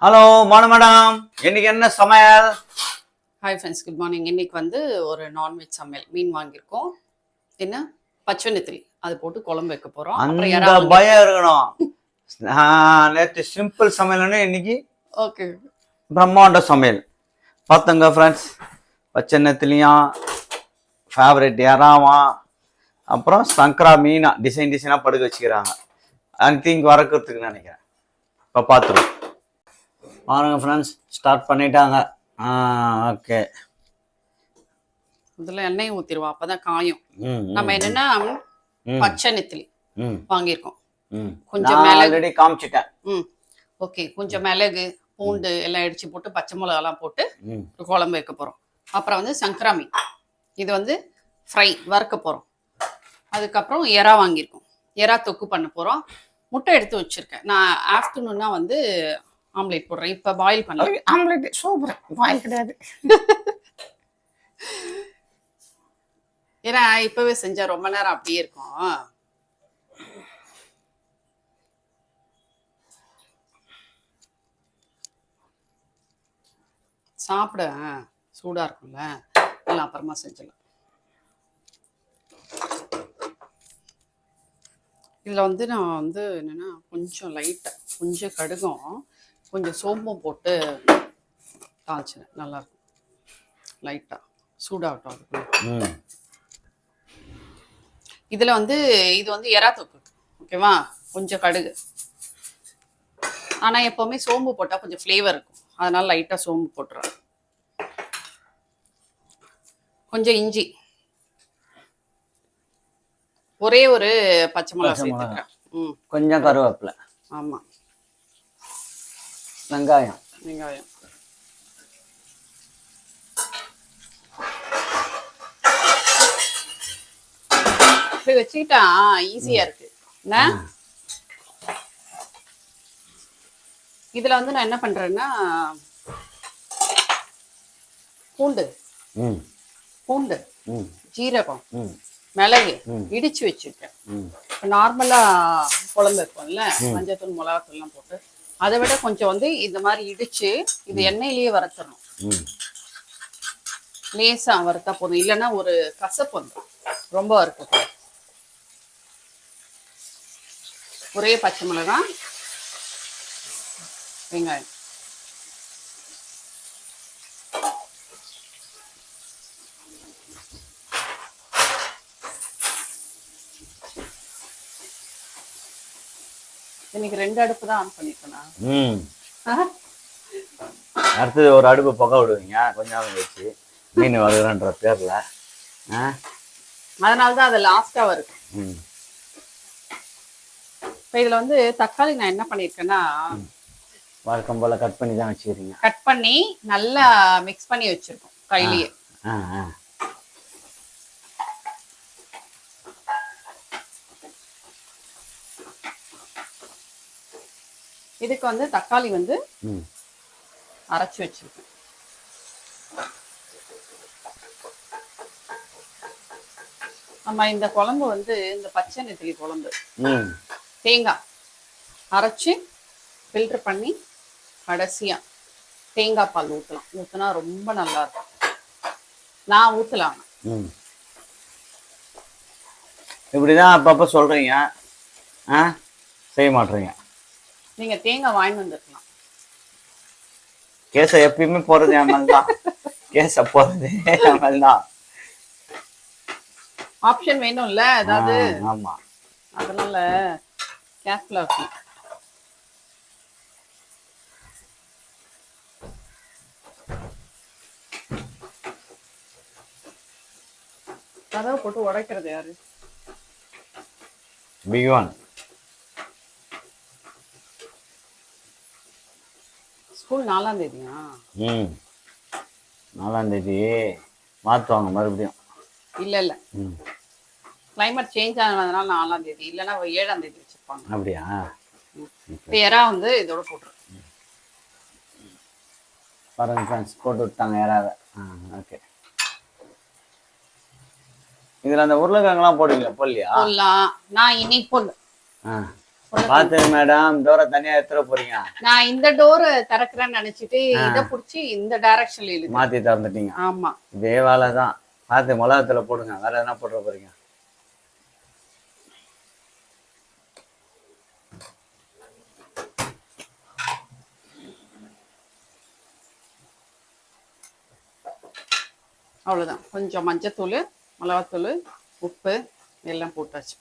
Hello மோன madam, இன்னைக்கு என்ன சமையல்? Hi friends, good morning. இன்னைக்கு வந்து ஒரு நான்வெஜ் சமையல். மீன் வாங்கியிருக்கோம். என்ன பச்சை நெத்திலி அது போட்டு குழம்பு வைக்க போகிறோம். அந்த பயம் இருக்கணும். நேற்று சிம்பிள் சமையல்னு இன்னைக்கு ஓகே பிரம்மாண்ட சமையல் பார்த்துங்க ஃப்ரெண்ட்ஸ். பச்சை நெத்திலியும் ஃபேவரட் இறாவா, அப்புறம் சங்கரா மீனா டிசைனாக படுக்க வச்சுக்கிறாங்க. திங்க் வரக்கிறதுக்கு நினைக்கிறேன். இப்போ பார்த்துருவோம் பாருங்க ஃப்ரெண்ட்ஸ், ஸ்டார்ட் பண்ணிட்டாங்க. ஓகே, இதில் எண்ணெய் ஊற்றிடுவோம், அப்போ தான் காயும். நம்ம என்னென்னா பச்சை நெத்திலி வாங்கியிருக்கோம். கொஞ்சம் ஆல்ரெடி காமிச்சிட்டேன். ஓகே, கொஞ்சம் மிளகு பூண்டு எல்லாம் இடிச்சு போட்டு பச்சை மிளகாலாம் போட்டு குழம்பு வைக்க போகிறோம். அப்புறம் வந்து சங்கரா மீன், இது வந்து ஃப்ரை வறுக்க போகிறோம். அதுக்கப்புறம் எறா வாங்கியிருக்கோம், எறா தொக்கு பண்ண போகிறோம். முட்டை எடுத்து வச்சுருக்கேன். நான் ஆஃப்டர்நூன்னா வந்து ஆம்லேட் போடுறேன். இப்போ பாயில் பண்ணல. ஆம்லேட் சூப்பர், பாயில் கிடையாது. ஏன்னா இப்பவே செஞ்சா ரொம்ப நேரம் அப்படியே இருக்கும். சாப்பிட சூடா இருக்கும்ல, எல்லாம் அப்புறமா செஞ்சிடலாம். இதில் வந்து நான் வந்து என்னென்னா கொஞ்சம் லைட்டாக கொஞ்சம் கடுகும் கொஞ்சம் சோம்பும் போட்டு தாளிச்சினேன். நல்லாயிருக்கும். லைட்டாக சூடாகட்டும் அதுக்குள்ள. இதில் வந்து இது வந்து எறா தொக்கு, ஓகேவா? கொஞ்சம் கடுகு, ஆனால் எப்போவுமே சோம்பு போட்டால் கொஞ்சம் ஃப்ளேவர் இருக்கும், அதனால லைட்டாக சோம்பு போட்டுறேன். கொஞ்சம் இஞ்சி, ஒரே ஒரு பச்சை மிளகா சேர்த்துக்கிறேன். கொஞ்சம் கருவேப்பிலை. ஆமாம், வெங்காயம் இப்படி வச்சுக்கிட்டா ஈஸியா இருக்கு. இதுல வந்து நான் என்ன பண்றேன்னா பூண்டு ஜீரகம் மிளகு இடிச்சு வச்சிருக்கேன். நார்மலா குழம்பு வைப்போம்ல, மஞ்சத்தூள் மிளகாத்தூள்லாம் போட்டு, அதை விட கொஞ்சம் வந்து இந்த மாதிரி இடிச்சு இது எண்ணெயிலேயே வறுத்தணும். லேசா வறுத்தா போதும், இல்லைன்னா ஒரு கசப்பு வந்துடும், ரொம்ப வறுக்க. ஒரே பச்சை மிளகாய் வெங்காயம். இன்னைக்கு 2 அடுப்பு தான் ஆன் பண்ணிருக்கேன். அடுத்தது ஒரு அடுப்பு புகை விடுவீங்க கொஞ்சம் வச்சு, மீன் வறுக்கிறன்ற பேர்ல. அதனாலதான் அது லாஸ்டா வருது. இப்போ இதுல வந்து தக்காளி நான் என்ன பண்ணிருக்கேன்னா வழக்கம் போல கட் பண்ணி தான் வச்சுக்கிறீங்க. கட் பண்ணி நல்லா மிக்ஸ் பண்ணி வச்சிருக்கோம் கையிலேயே. இதுக்கு வந்து தக்காளி வந்து அரைச்சு வச்சிருக்கேன். நம்ம இந்த குழம்பு வந்து இந்த பச்சை நெத்திலி குழம்பு தேங்காய் அரைச்சி ஃபில்டர் பண்ணி கடைசியா தேங்காய் பால் ஊற்றலாம். ஊற்றினா ரொம்ப நல்லா இருக்கும். நான் ஊற்றலாம். இப்படிதான் அப்பப்போ சொல்றீங்க, செய்ய மாட்டீங்க. நீங்க தேங்காய் வாங்கிட்டு வந்துருக்கலாம். கேஸை எப்பயுமே போறது என் மேல் தான். கேஸ போறது என் மேல் தான். ஆப்ஷன் வேணும்ல ஏதாவது. ஆமா, அதனால கேர்ஃபுல்லா இருக்கும். கதவை போட்டு உடைக்கிறது யாரு? பிகான் ஸ்கூல் 4ஆம் தேதியா? 4ஆம் தேதி மாத்துவாங்க மறுபடியும். இல்ல கிளைமேட் சேஞ்ச் ஆனதுனால 4ஆம் தேதி, இல்லைன்னா 7ஆம் தேதி வச்சிருப்பாங்க. அப்படியா? எறா வந்து இதோட போட்டுரு. பாருங்க ஃப்ரெண்ட்ஸ், போட்டு விட்டாங்க யாராவது. ஓகே, இதுல அந்த உருளைக்கிழங்குலாம் போடுவீங்களா? போடலையா? போடலாம். நான் இன்னைக்கு போடல, பாத்து மேடம் டோரை தனியா எடுத்துட போறீங்க. நான் இந்த டோர் திறக்கிறேன்னு நினைச்சிட்டு இதை புடிச்சு இந்த டைரக்ஷன்ல இழுத்து மாத்தி திறந்துட்டீங்க. ஆமா இதே வேலைதான். பார்த்து மிளகாத்தூளை போடுங்க. வேற என்ன போட்டுற போறீங்க? அவ்வளவுதான். கொஞ்சம் மஞ்சத்தூள், மிளகாத்தூள், உப்பு எல்லாம் போட்டாச்சு.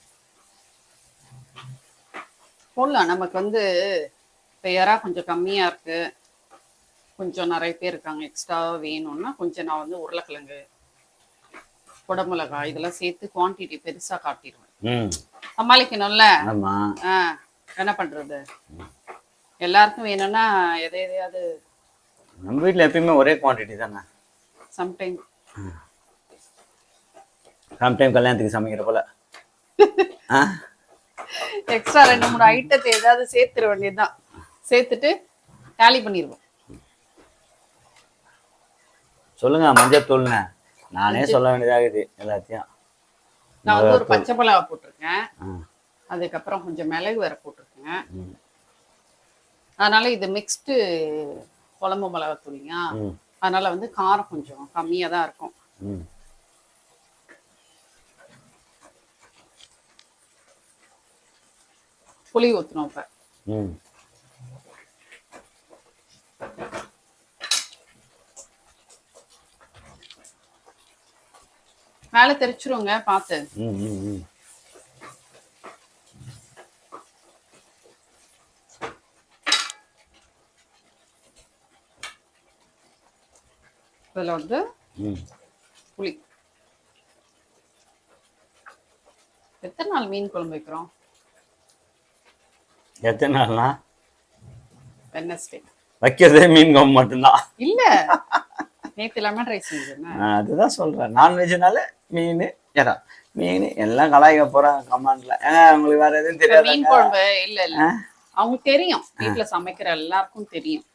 போடலாம். நமக்கு வந்து இப்போ எறா கொஞ்சம் கம்மியா இருக்கு, கொஞ்சம் நிறைய பேர் இருக்காங்க, எக்ஸ்ட்ரா வேணும்னா கொஞ்சம் நான் வந்து உருளைக்கிழங்கு, குடமிளகாய் இதெல்லாம் சேர்த்து குவான்டிட்டி பெருசா காட்டிடுவேன். சமாளிக்கணும்ல. ஆமா. என்ன பண்றது, எல்லாருக்கும் வேணும்னா எதையாவது. நம்ம வீட்டுல எப்பயுமே ஒரே குவான்டிட்டி தானே. சம்டைம் கல்யாணத்துக்கு சமைக்கிற போல எக்ஸ்ட்ரா 2-3 ஐட்டத்தை ஏதாவது சேர்த்துட வேண்டியதுதான். சேர்த்துட்டு டேலி பண்ணிடுவோம். சொல்லுங்க. மஞ்சத்தூள்னு நானே சொல்ல வேண்டியதாகுது எல்லாத்தையும். நான் வந்து ஒரு பச்சை மிளகா போட்டிருக்கேன், அதுக்கப்புறம் கொஞ்சம் மிளகு வேற போட்டிருக்கேன். அதனால இது மிக்ஸ்டு குழம்பு மிளகா தூளியா, அதனால வந்து காரம் கொஞ்சம் கம்மியா தான் இருக்கும். புளி ஊற்றணும். இப்ப மேல தெரிச்சிருங்க பார்த்து. இதுல வந்து புளி. எத்தனை நாள் மீன் குழம்பு வைக்கிறோம்? எத்தனை நாள்னா வெட்னஸ்டே வைக்கிறதே மீன் குழம்பு மட்டும்தான். இல்ல, நேத்து லெமன் ரைஸ் செஞ்சேன். அதுதான் சொல்றேன். நான்வெஜ்னால மீன், எறா, மீன் எல்லாம் கலாய்க்க போறாங்க கமாண்ட்ல. உங்களுக்கு வேற எதுவும் தெரியாது? மீன் குழம்பு இல்ல இல்ல, அவங்களுக்கு தெரியும், வீட்டுல சமைக்கிற எல்லாருக்கும் தெரியும்.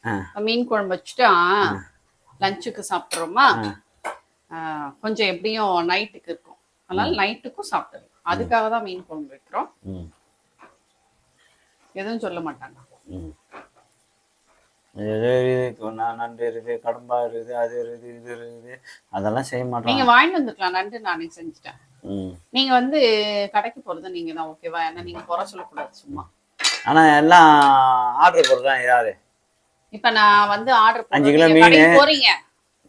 மீன் குழம்பு வச்சுட்டா லஞ்சுக்கு சாப்பிட்றோமா, கொஞ்சம் எப்படியும் நைட்டுக்கு இருக்கும், அதனால நைட்டுக்கும் சாப்பிட்டுருவோம். அதுக்காக தான் மீன் குழம்பு வைக்கிறோம். எதுவும் சொல்ல மாட்டாங்க. நண்டு இருக்கு, கடம்பா இருக்குது, அது இருக்குது, இது இருக்குது, அதெல்லாம் செய்ய மாட்டோம். நீங்க வாங்கிட்டு வந்துக்கலாம். நண்டு நானே செஞ்சுட்டேன். நீங்க வந்து கடைக்கு போறது நீங்க தான், ஓகேவா? ஏன்னா நீங்க குறை சொல்லக்கூடாது சும்மா. ஆனா எல்லாம் ஆர்டர் போடுறேன். யாரு இப்ப நான் வந்து ஆர்டர் 5 கிலோ மீன் போறீங்க,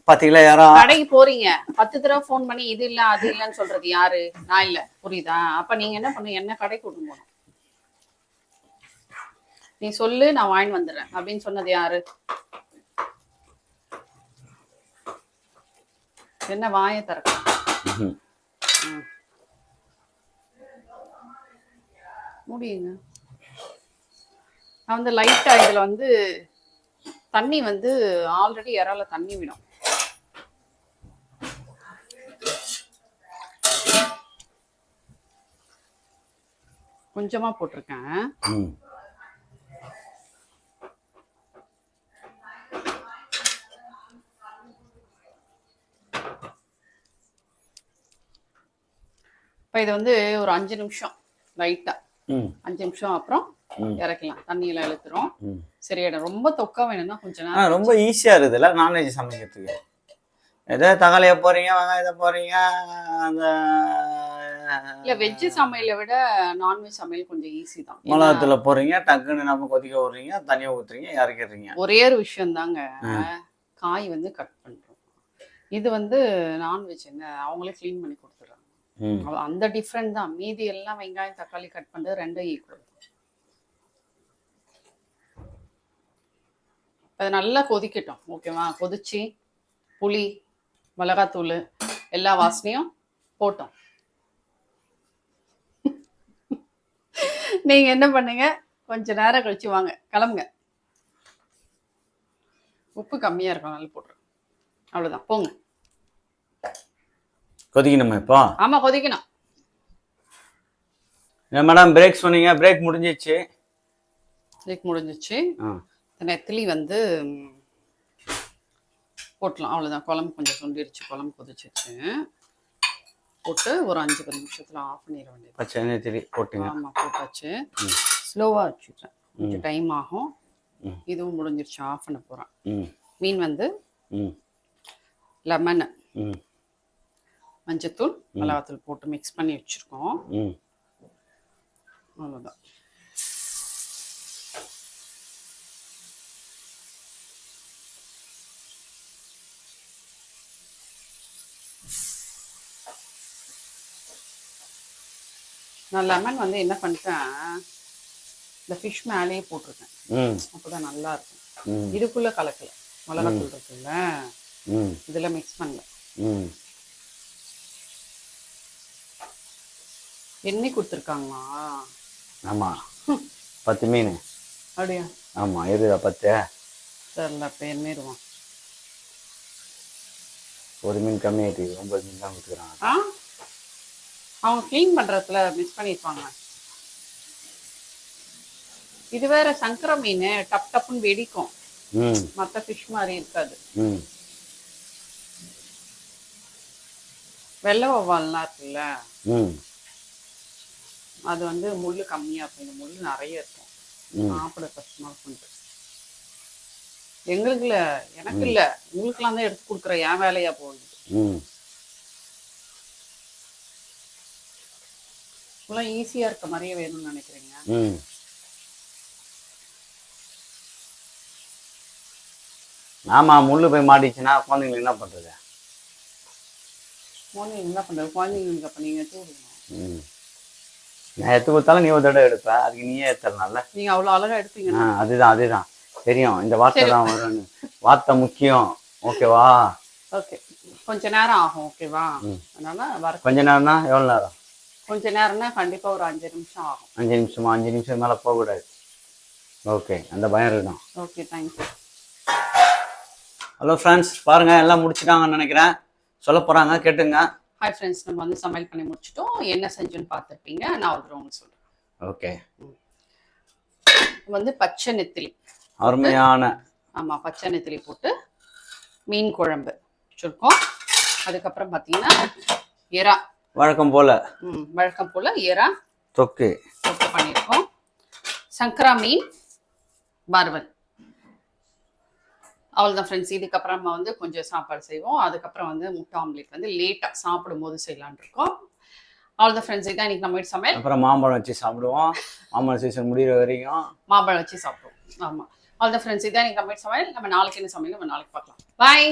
10 கிலோ யாரோ கடைக்கு போறீங்க, 10 தடவை போன் பண்ணி இது இல்ல அது இல்லன்னு சொல்றது யாரு? நான் இல்ல, புரியுதா? அப்ப நீங்க என்ன பண்ணுங்க, என்ன கடைக்கு கூட்டு போகணும். நீ சொல்லு, நான் வாங்கி வந்துடுறேன் அப்படின்னு சொன்னது யாரு? என்ன வாயை திறக்க முடியுங்க. நான் வந்து லைட்டா இதுல வந்து தண்ணி வந்து ஆல்ரெடி இறால தண்ணி விடும். கொஞ்சமா போட்டிருக்கேன். இப்போ இது வந்து ஒரு 5 நிமிஷம் லைட்டா, 5 நிமிஷம் அப்புறம் இறக்கலாம். தண்ணியெல்லாம் இழுத்துரும், சரியாயிடும். ரொம்ப தொக்கா வேணும்னா கொஞ்ச நேரம். ரொம்ப ஈஸியா இருக்குதுல்ல நான்வெஜ் சமைக்கிறதுக்கு. ஏதோ தக்காளியை போறீங்க, வெங்காயத்தை போறீங்க. அந்த இல்ல, வெஜ் சமையலை விட நான்வெஜ் சமையல் கொஞ்சம் ஈஸி தான். மிளகாத்துல போறீங்க, டக்குன்னு நம்ம கொதிக்க விடுறீங்க, தனியா ஊத்துறீங்க, இறக்கிடுறீங்க. ஒரே ஒரு விஷயம் தாங்க, காய் வந்து கட் பண்றோம். இது வந்து நான்வெஜ் என்ன அவங்களே கிளீன் பண்ணி கொடுத்துறாங்க, அந்த டிஃப்ரெண்ட் தான். மீதி எல்லாம் வெங்காயம் தக்காளி கட் பண்றது ரெண்டும் ஈக்குவல். அது நல்லா கொதிக்கட்டும், ஓகேவா? கொதிச்சு புளி, மிளகாத்தூள் எல்லா வாசனையும் போட்டோம். நீங்க என்ன பண்ணுங்க, கொஞ்ச நேரம் கழிச்சு வாங்க, கிளம்புங்க. உப்பு கம்மியா இருக்கும், நல்லா போட்டுருங்க. அவ்வளவுதான், போங்க. கொதிக்கணுமா இப்போ? ஆமா, கொதிக்கணும். மேடம் பிரேக் சொன்னீங்க, பிரேக் முடிஞ்சிச்சு. பிரேக் முடிஞ்சிச்சு. நெத்திலி வந்து போட்டலாம், அவ்வளோதான். குழம்பு கொஞ்சம் சுண்டிருச்சு, குழம்பு கொதிச்சிருச்சு. போட்டு ஒரு 5-10 நிமிஷத்துல ஆஃப் பண்ணிட வேண்டியது. பச்சை நெத்திலி போட்டுங்க. ஆமா, போட்டாச்சு. ஸ்லோவாக வச்சுக்கிறேன், கொஞ்சம் டைம் ஆகும். இதுவும் முடிஞ்சிருச்சு, ஆஃப் பண்ண போகிறேன். மீன் வந்து லெமனு, மஞ்சத்தூள், மிளகாத்தூள் போட்டு மிக்ஸ் பண்ணி வச்சுருக்கோம். அவ்வளோதான். நான் லெமன் வந்து என்ன பண்ணிட்டேன், இந்த ஃபிஷ் மேலேயே போட்டிருக்கேன், அப்போதான் நல்லா இருக்கும். இதுக்குள்ள கலக்கல, மிளகாத்தூள் இருக்குல்ல, இதில் மிக்ஸ் பண்ணல. எண்ணெய் கொடுத்துருக்காங்களா? ஆமா 10 மீன். அப்படியா? ஆமா இருதா 10 சரில, இப்போ எண்ணெய்டுவான். ஒரு மீன் கம்மியாயிட்டு 9 மீன் தான் கொடுத்துக்கிறாங்க. அவங்க க்ளீன் பண்றதுல மிஸ் பண்ணிருப்பாங்க. இது வேற சங்கரா மீன், டப் டப்புன்னு வெடிக்கும், மற்ற ஃபிஷ் மாதிரி இருக்காது. வெள்ளை வவ்வால்லாம் இருக்குல்ல, அது வந்து முள்ளு கம்மியா இருக்கும், இந்த முள்ளு நிறைய இருக்கும், சாப்பிட கஷ்டமா இருக்கும். எங்களுக்கு இல்ல, எனக்கு இல்ல, உங்களுக்குலாம் தான் எடுத்து கொடுக்குற, என் வேலையா போகுது. ஈஸியா இருக்க மாதிரியே வேணும்னு நினைக்கிறீங்க. ஆமா, முள்ளு போய் மாட்டிச்சுன்னா குழந்தைங்களுக்கு என்ன பண்றது? குழந்தைங்க என்ன பண்றது? குழந்தைங்களுக்கு அப்ப நீங்க எடுத்து நான் எடுத்து கொடுத்தாலும் நீ ஒரு தடவை எடுப்ப, அதுக்கு நீயே எடுத்துடலாம்ல. நீங்க அவ்வளவு அழகா எடுப்பீங்க. அதுதான் தெரியும், இந்த வார்த்தை தான் வரும்னு. வார்த்தை முக்கியம், ஓகேவா? ஓகே, கொஞ்ச நேரம் ஆகும், ஓகேவா? அதனால கொஞ்ச நேரம்னா எவ்வளவு நேரம்? கொஞ்ச நேரம்னா கண்டிப்பா ஒரு 5 நிமிஷம் ஆகும். 5 நிமிஷமா? 5 நிமிஷம் மேல போகக்கூடாது. ஓகே, அந்த பயம் இருக்கணும். Okay, thank you. ஹலோ ஃப்ரெண்ட்ஸ், பாருங்க எல்லாம் முடிச்சுட்டாங்கன்னு நினைக்கிறேன். சொல்ல போறாங்க, கேட்டுங்க. ஹாய் ஃப்ரெண்ட்ஸ், நம்ம வந்து சமையல் பண்ணி முடிச்சிட்டோம். என்ன செஞ்சோன்னு பார்த்துருப்பீங்க, நான் ஒரு உங்களுக்கு சொல்றேன். ஓகே, வந்து பச்சை நெத்திலி, அருமையான, ஆமா பச்சை நெத்திலி போட்டு மீன் குழம்பு வச்சிருக்கோம். அதுக்கப்புறம் பார்த்தீங்கன்னா எறா, வழக்கம் போல எறா தொக்கு பண்ணியிருக்கோம். சங்கரா மீன் வறுவல். அவ்வளோதான் ஃப்ரெண்ட்ஸ். இதுக்கப்புறம் நம்ம வந்து கொஞ்சம் சாப்பாடு செய்வோம். அதுக்கப்புறம் வந்து முட்டை ஆம்லேட் வந்து லேட்டாக சாப்பிடும் போது செய்யலான் இருக்கோம். அவ்வளோதான் ஃப்ரெண்ட்ஸ், இதான் இன்னைக்கு நம்ம வீட்டு சமையல். அப்புறம் மாம்பழம் வச்சு சாப்பிடுவோம், மாம்பழம் சீசன் முடிகிற வரைக்கும் மாம்பழம் வச்சு சாப்பிடுவோம். ஆமாம், அவ்வளோதான் ஃப்ரெண்ட்ஸ், இதான் இன்னைக்கு நம்ம வீட்டு சமையல். நம்ம நாளைக்கு என்ன சமையல் நம்ம நாளைக்கு பார்க்கலாம். பாய்.